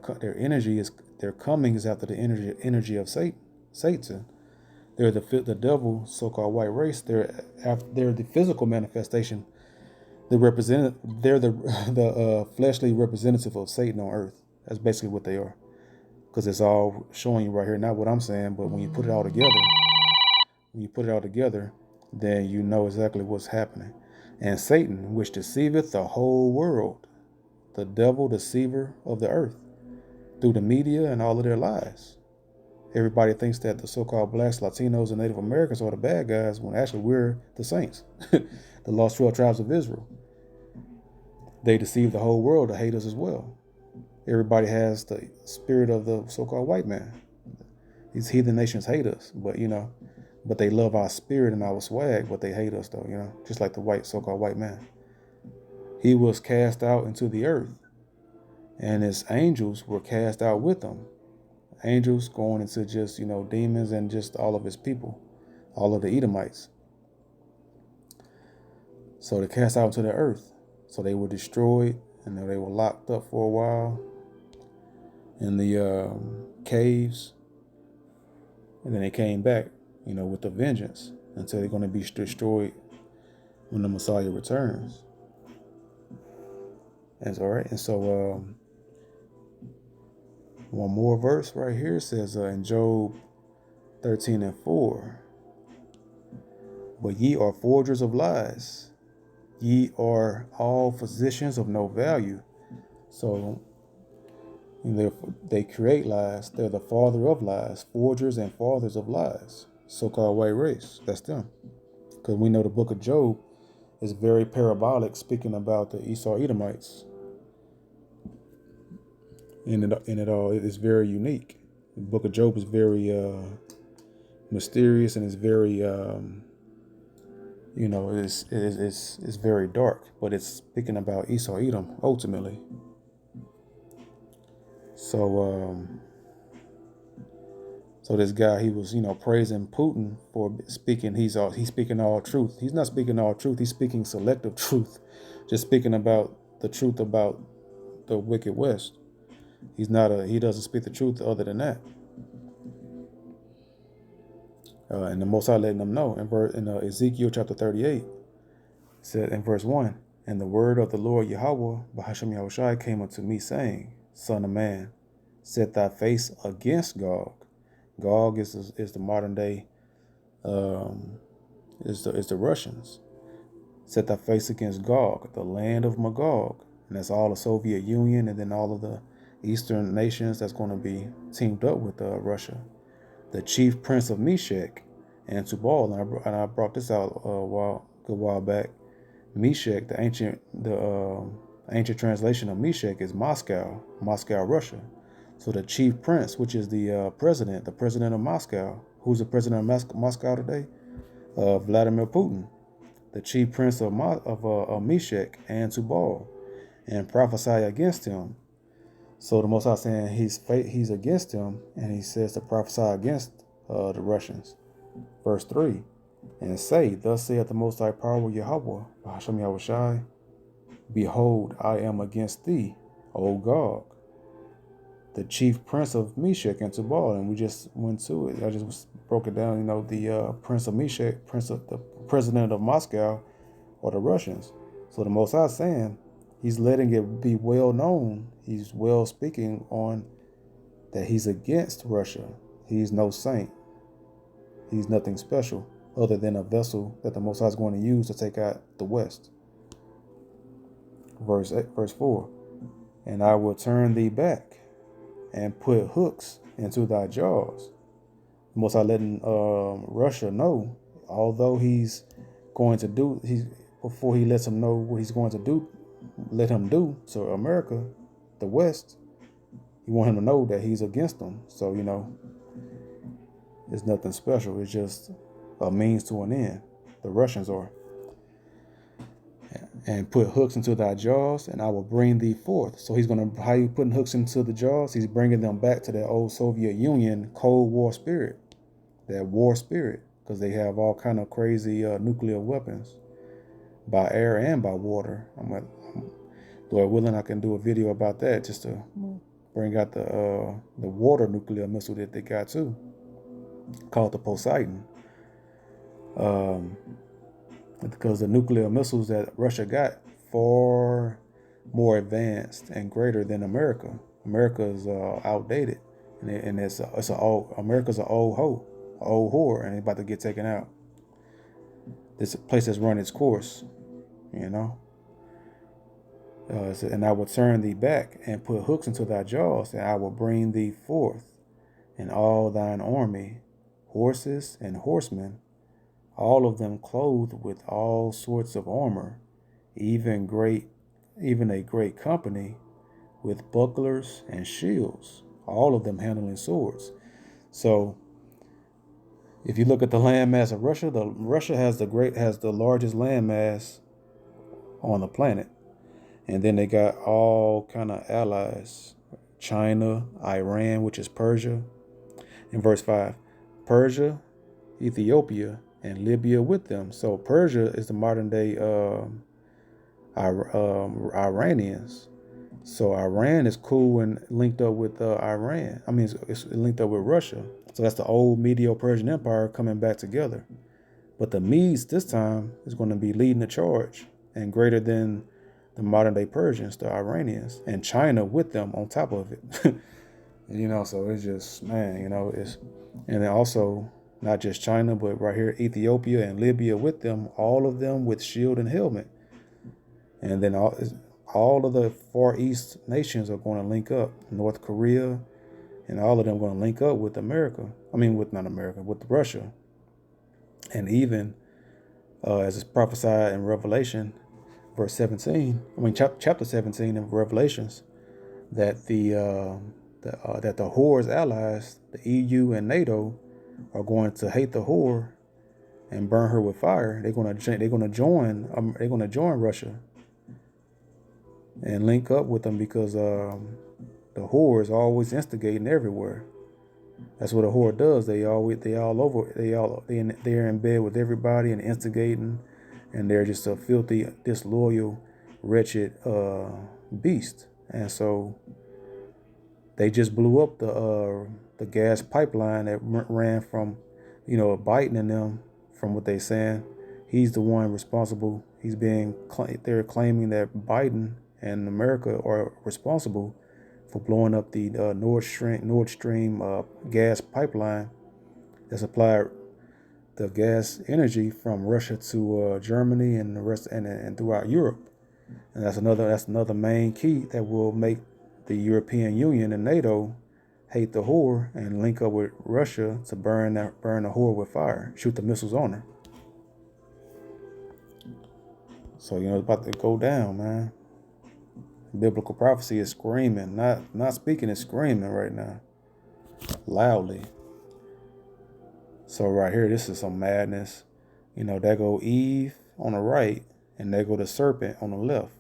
S1: coming is after the energy of Satan. Satan. They're the devil, so-called white race. They're the physical manifestation. They're the the fleshly representative of Satan on earth. That's basically what they are. Because it's all showing you right here, not what I'm saying, but when you put it all together, then you know exactly what's happening. And Satan, which deceiveth the whole world, the devil, deceiver of the earth, through the media and all of their lies. Everybody thinks that the so-called blacks, Latinos, and Native Americans are the bad guys, when actually we're the saints, the lost 12 tribes of Israel. They deceive the whole world to hate us as well. Everybody has the spirit of the so-called white man. These heathen nations hate us, but they love our spirit and our swag, but they hate us though, just like the so-called white man. He was cast out into the earth, and his angels were cast out with him. Angels going into just, demons and just all of his people, all of the Edomites. So they cast out into the earth. So they were destroyed, and they were locked up for a while in the caves. And then they came back, with a vengeance until they're going to be destroyed when the Messiah returns. That's all right. And so one more verse right here says in Job 13:4, but ye are forgers of lies. Ye are all physicians of no value. So they create lies. They're the father of lies, forgers and fathers of lies. So-called white race. That's them. Because we know the book of Job is very parabolic, speaking about the Esau Edomites. And it all is very unique. The book of Job is very mysterious, and it's very it's very dark, but it's speaking about Esau Edom ultimately. So this guy, he was praising Putin for speaking. He's speaking all truth. He's not speaking all truth. He's speaking selective truth, just speaking about the truth about the wicked West. He doesn't speak the truth other than that. And the Most High letting them know in Ezekiel chapter 38, said in verse 1, and the word of the Lord Yahweh, Bahashem Yahushai, came unto me, saying, Son of man, set thy face against Gog. Gog is the modern day, is the Russians. Set thy face against Gog, the land of Magog, and that's all the Soviet Union, and then all of the Eastern nations that's going to be teamed up with Russia. The chief prince of Meshech and Tubal, and I brought this out a good while back. Meshech, the ancient translation of Meshech is Moscow, Russia. So the chief prince, which is the president of Moscow, who's the president of Moscow today? Vladimir Putin, the chief prince of Meshech and Tubal, and prophesy against him. So the Most High saying he's against him, and he says to prophesy against the Russians. Verse 3, and say, thus saith the Most High Power Yahweh, Hashem Yahushai, behold, I am against thee, O Gog, the chief prince of Meshech and Tubal. And we just went to it. I just broke it down, the prince of Meshech, the president of Moscow, or the Russians. So the Most High saying, he's letting it be well known. He's well speaking on that he's against Russia. He's no saint. He's nothing special other than a vessel that the Most High is going to use to take out the West. Verse 4, and I will turn thee back and put hooks into thy jaws. The Most High letting Russia know, although before he lets him know what he's going to do, let him do to America, the West, you want him to know that he's against them. So, it's nothing special. It's just a means to an end. The Russians are. And put hooks into thy jaws, and I will bring thee forth. So how you putting hooks into the jaws? He's bringing them back to that old Soviet Union Cold War spirit, that war spirit, because they have all kind of crazy nuclear weapons by air and by water. Lord willing, I can do a video about that, just to bring out the water nuclear missile that they got too. called the Poseidon, um, because the nuclear missiles that Russia got far more advanced and greater than America. America is outdated, and it's a old America's an old old whore, and it's about to get taken out. This place has run its course, you know. And I will turn thee back and put hooks into thy jaws, and I will bring thee forth, and all thine army, horses and horsemen, all of them clothed with all sorts of armor, even a great company with bucklers and shields, all of them handling swords. So if you look at the landmass of Russia, Russia has the largest landmass on the planet. And then they got all kind of allies. China, Iran, which is Persia. In verse 5, Persia, Ethiopia, and Libya with them. So Persia is the modern day Iranians. So Iran is cool and linked up with Iran. I mean, it's linked up with Russia. So that's the old Medo-Persian Empire coming back together. But the Medes this time is going to be leading the charge and greater than the modern day Persians, the Iranians, and China with them on top of it. So it's just, man, and then also not just China, but right here, Ethiopia and Libya with them, all of them with shield and helmet. And then all of the Far East nations are going to link up. North Korea and all of them going to link up with America. I mean, with Russia. And even as it's prophesied in Revelation, verse 17, chapter 17 of Revelations, that the whore's allies, the EU and NATO, are going to hate the whore and burn her with fire. They're going to join Russia and link up with them because the whore is always instigating everywhere. That's what a whore does. They're in bed with everybody and instigating, and they're just a filthy, disloyal, wretched beast. And so they just blew up the gas pipeline that ran from, Biden and them. From what they're saying, he's the one responsible. They're claiming that Biden and America are responsible for blowing up the Nord Stream gas pipeline that supplied the gas energy from Russia to Germany and the rest and throughout Europe. And that's another main key that will make the European Union and NATO hate the whore and link up with Russia to burn the whore with fire, shoot the missiles on her. So it's about to go down, man. Biblical prophecy is screaming, not speaking, it's screaming right now, loudly. So right here, this is some madness. There go Eve on the right, and there go the serpent on the left.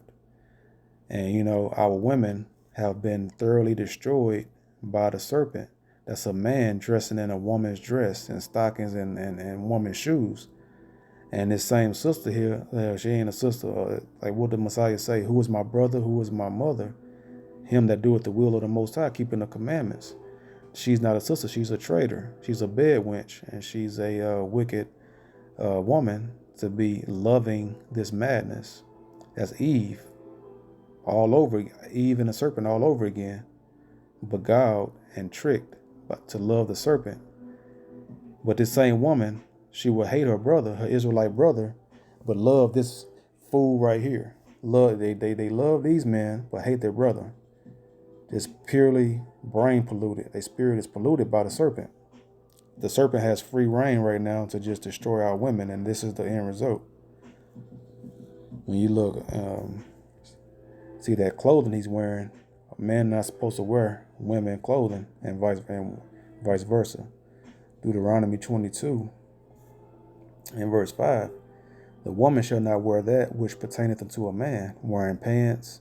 S1: And our women have been thoroughly destroyed by the serpent. That's a man dressing in a woman's dress and stockings and woman's shoes. And this same sister here, she ain't a sister. Like what did Messiah say? Who is my brother? Who is my mother? Him that doeth the will of the Most High, keeping the commandments. She's not a sister. She's a traitor. She's a bed wench. And she's a wicked woman to be loving this madness. That's Eve. Eve and the serpent all over again. Beguiled and tricked to love the serpent. But this same woman, she will hate her brother, her Israelite brother, but love this fool right here. They love these men, but hate their brother. It's purely brain polluted. Their spirit is polluted by the serpent. The serpent has free reign right now to just destroy our women, and this is the end result. When you look, see that clothing he's wearing, men not supposed to wear women clothing, and vice versa. Deuteronomy 22. In verse 5, the woman shall not wear that which pertaineth unto a man, wearing pants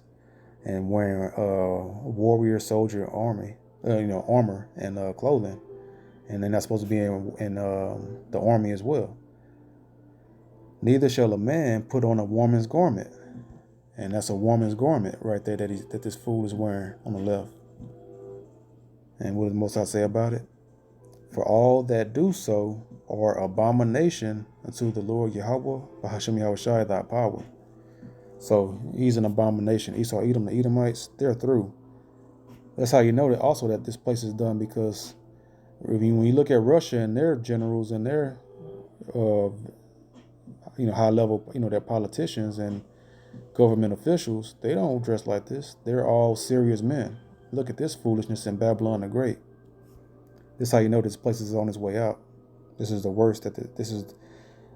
S1: and wearing warrior soldier armor and clothing, and they're not supposed to be in the army as well. Neither shall a man put on a woman's garment, and that's a woman's garment right there that this fool is wearing on the left. And what does Most High say about it? For all that do so are abomination unto the Lord Yahweh, Bahashem Yahushai, thy power. So he's an abomination. Esau, Edom, the Edomites, they're through. That's how you know that also that this place is done, because when you look at Russia and their generals and their high level, their politicians and government officials, they don't dress like this. They're all serious men. Look at this foolishness in Babylon the Great. This is how you know this place is on its way out. This is the worst. This is,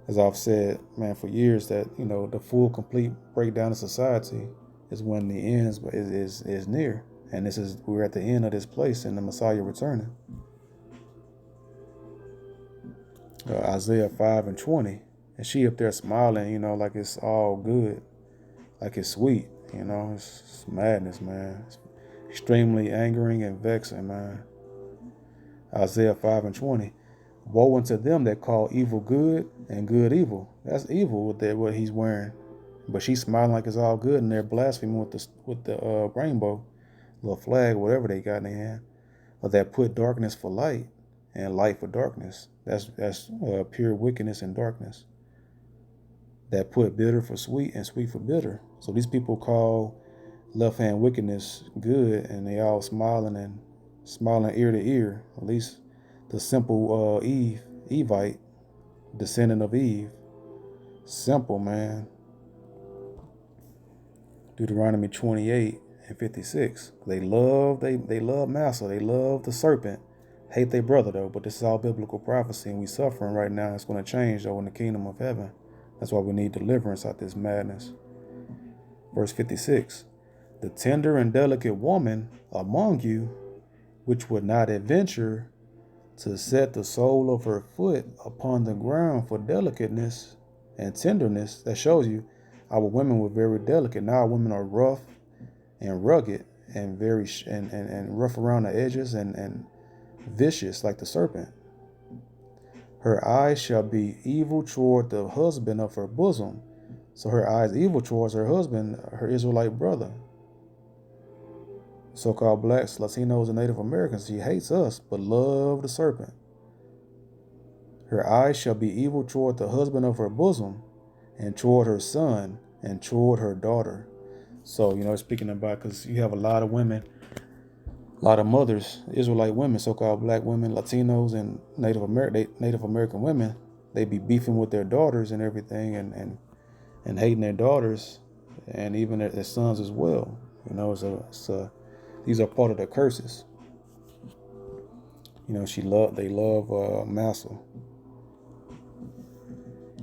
S1: as I've said, man, for years, that the full, complete breakdown of society is when the end is near, and we're at the end of this place, and the Messiah returning. Isaiah 5:20, and she up there smiling, like it's all good, like it's sweet, it's madness, man. It's extremely angering and vexing, man. Isaiah 5:20. Woe unto them that call evil good and good evil. That's evil with what he's wearing. But she's smiling like it's all good, and they're blaspheming with the rainbow, little flag, whatever they got in their hand. But that put darkness for light and light for darkness. That's pure wickedness and darkness. That put bitter for sweet and sweet for bitter. So these people call left hand wickedness good, and they all smiling ear to ear. At least the simple Evite, descendant of Eve. Simple, man. Deuteronomy 28:56. They love Massa. They love the serpent. Hate their brother, though. But this is all biblical prophecy, and we suffering right now. It's going to change, though, in the kingdom of heaven. That's why we need deliverance out this madness. Verse 56. The tender and delicate woman among you, which would not adventure to set the sole of her foot upon the ground for delicateness and tenderness. That shows you our women were very delicate. Now our women are rough and rugged and very and rough around the edges and vicious like the serpent. Her eyes shall be evil toward the husband of her bosom. So her eyes evil towards her husband, her Israelite brother. So-called blacks, Latinos, and Native Americans. She hates us, but love the serpent. Her eyes shall be evil toward the husband of her bosom, and toward her son, and toward her daughter. So, speaking about, because you have a lot of women, a lot of mothers, Israelite women, so-called black women, Latinos, and Native American women, they be beefing with their daughters and everything, and hating their daughters, and even their sons as well. These are part of the curses. They love Massa.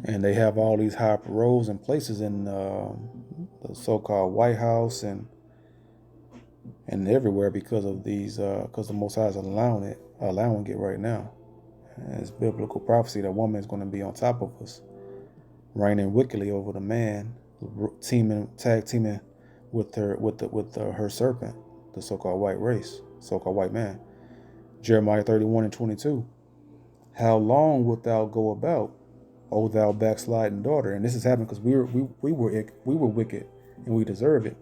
S1: And they have all these high roles and places in the so-called White House and everywhere because of these, because the Most High is allowing it right now. And it's biblical prophecy that woman is going to be on top of us, reigning wickedly over the man, tag teaming with her serpent, the so-called white race, so-called white man. Jeremiah 31:22. How long wilt thou go about, O thou backsliding daughter? And this is happening because we were wicked and we deserve it.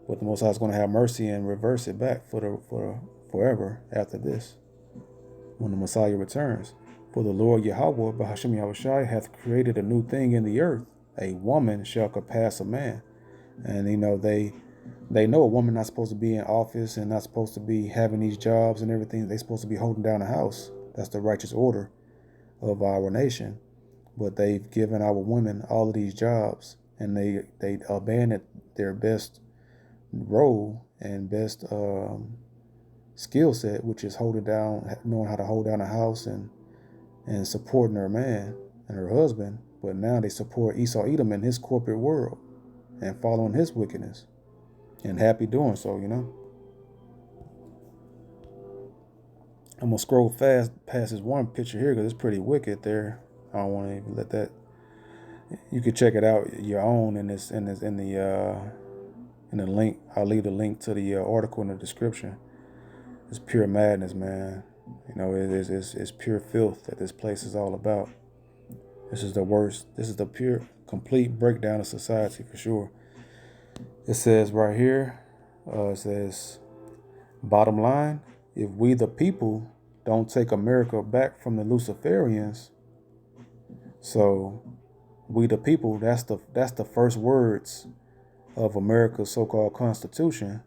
S1: But the Most High is going to have mercy and reverse it back for forever after this, when the Messiah returns. For the Lord Yahweh, Bahashem Yahushai, hath created a new thing in the earth. A woman shall surpass a man. And they know a woman not supposed to be in office and not supposed to be having these jobs and everything. They're supposed to be holding down the house. That's the righteous order of our nation. But they've given our women all of these jobs, and they abandoned their best role and best skill set, which is knowing how to hold down a house and supporting her man and her husband. But now they support Esau Edom in his corporate world and following his wickedness, and happy doing so. I'm gonna scroll fast past this one picture here because it's pretty wicked there. I don't want to even let that. You can check it out your own in the link. I'll leave the link to the article in the description. It's pure madness, man. It's pure filth that this place is all about. This is the worst. This is the pure, complete breakdown of society for sure. It says right here, it says, bottom line, if we the people don't take America back from the Luciferians. So we the people, that's the first words of America's so-called Constitution.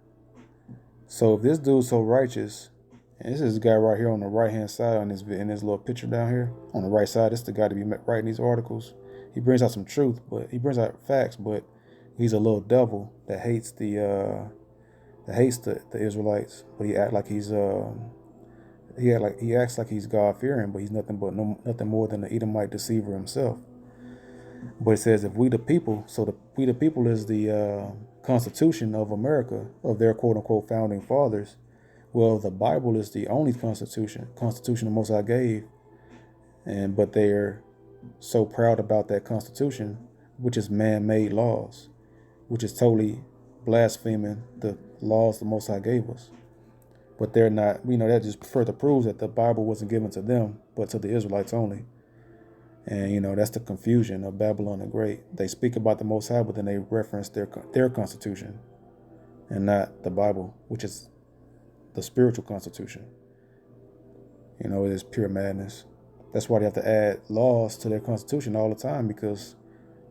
S1: So if this dude's so righteous, and this is the guy right here on the right-hand side in this little picture down here on the right side, this is the guy to be writing these articles. He brings out some truth, but he brings out facts, but he's a little devil that hates the Israelites, but he acts like he's God fearing, but he's nothing more than an Edomite deceiver himself. But it says, if we the people, so we the people is the Constitution of America, of their quote unquote founding fathers. Well, the Bible is the only Constitution the Most High gave, but they're so proud about that Constitution, which is man-made laws, which is totally blaspheming the laws the Most High gave us. But they're not, that just further proves that the Bible wasn't given to them, but to the Israelites only. And, that's the confusion of Babylon the Great. They speak about the Most High, but then they reference their Constitution and not the Bible, which is the spiritual Constitution. It is pure madness. That's why they have to add laws to their Constitution all the time, because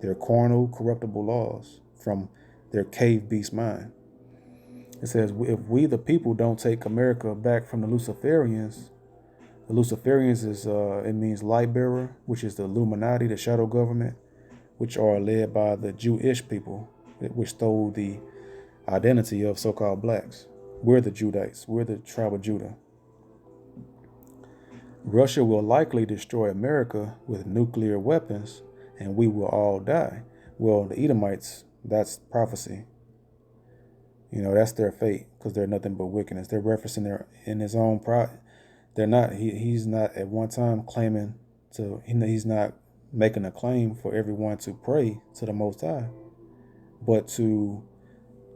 S1: they're carnal, corruptible laws from their cave beast mind. It says, if we the people don't take America back from the Luciferians is, it means light bearer, which is the Illuminati, the shadow government, which are led by the Jewish people, which stole the identity of so-called blacks. We're the Judites. We're the tribe of Judah. Russia will likely destroy America with nuclear weapons, and we will all die. Well, the Edomites, that's prophecy. That's their fate, because they're nothing but wickedness. They're referencing in his own pride. They're not. He's not at one time claiming to. He's not making a claim for everyone to pray to the Most High, but to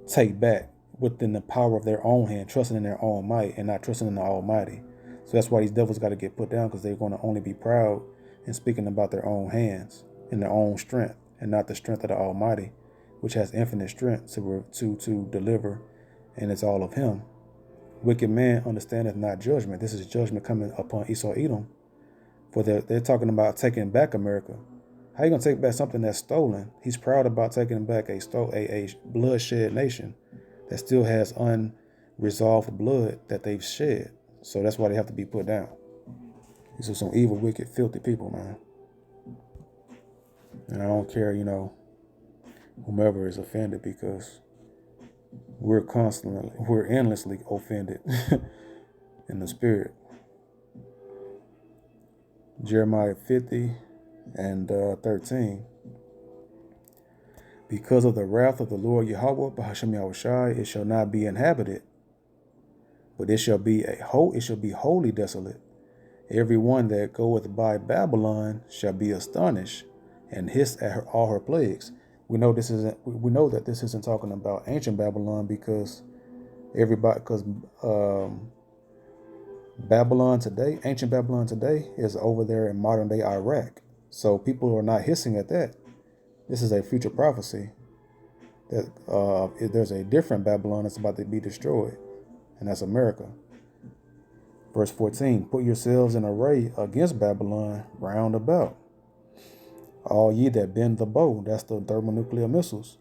S1: take back within the power of their own hand, trusting in their own might and not trusting in the Almighty. So that's why these devils got to get put down, because they're going to only be proud and speaking about their own hands and their own strength, and not the strength of the Almighty, which has infinite strength to deliver, and it's all of Him. Wicked man understandeth not judgment. This is judgment coming upon Esau Edom. For they're talking about taking back America. How you gonna take back something that's stolen? He's proud about taking back a bloodshed nation that still has unresolved blood that they've shed. So that's why they have to be put down. These are some evil, wicked, filthy people, man. And I don't care, whomever is offended, because we're endlessly offended in the spirit. Jeremiah 50 and 13. Because of the wrath of the Lord Yahweh, Bahashem Yahushai, it shall not be inhabited, but it shall be wholly desolate. Every one that goeth by Babylon shall be astonished and hiss at all her plagues. We know that this isn't talking about ancient Babylon, because Babylon today, ancient Babylon today, is over there in modern day Iraq. So people are not hissing at that. This is a future prophecy that there's a different Babylon that's about to be destroyed, and that's America. Verse 14, put yourselves in array against Babylon round about. All ye that bend the bow, that's the thermonuclear missiles,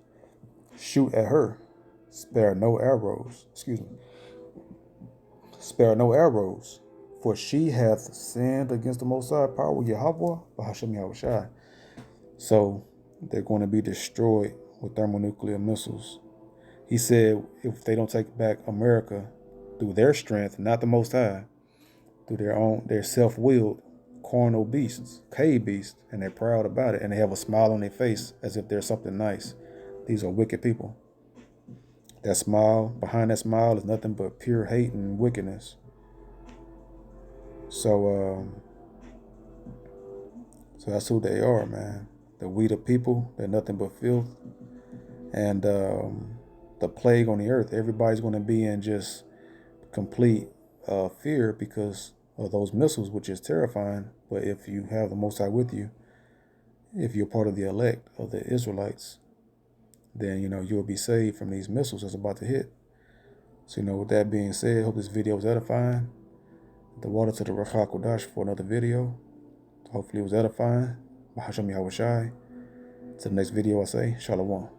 S1: shoot at her. Spare no arrows. Spare no arrows, for she hath sinned against the Most High power, Yahweh, Bahashem Yahushai. So they're going to be destroyed with thermonuclear missiles. He said, if they don't take back America through their strength, not the Most High, through their self-willed carnal beasts, cave beasts, and they're proud about it, and they have a smile on their face as if they're something nice. These are wicked people. That smile, behind that smile, is nothing but pure hate and wickedness. So that's who they are, man. The we the people, they're nothing but filth. And the plague on the earth, everybody's going to be in just complete fear because of those missiles, which is terrifying. But if you have the Most High with you, if you're part of the elect of the Israelites, then you'll be saved from these missiles that's about to hit. So with that being said, hope this video was edifying. the water to the Racha Kodash for another video. Hopefully it was edifying. Bahasham Yahushai. To the next video I say, Shalom.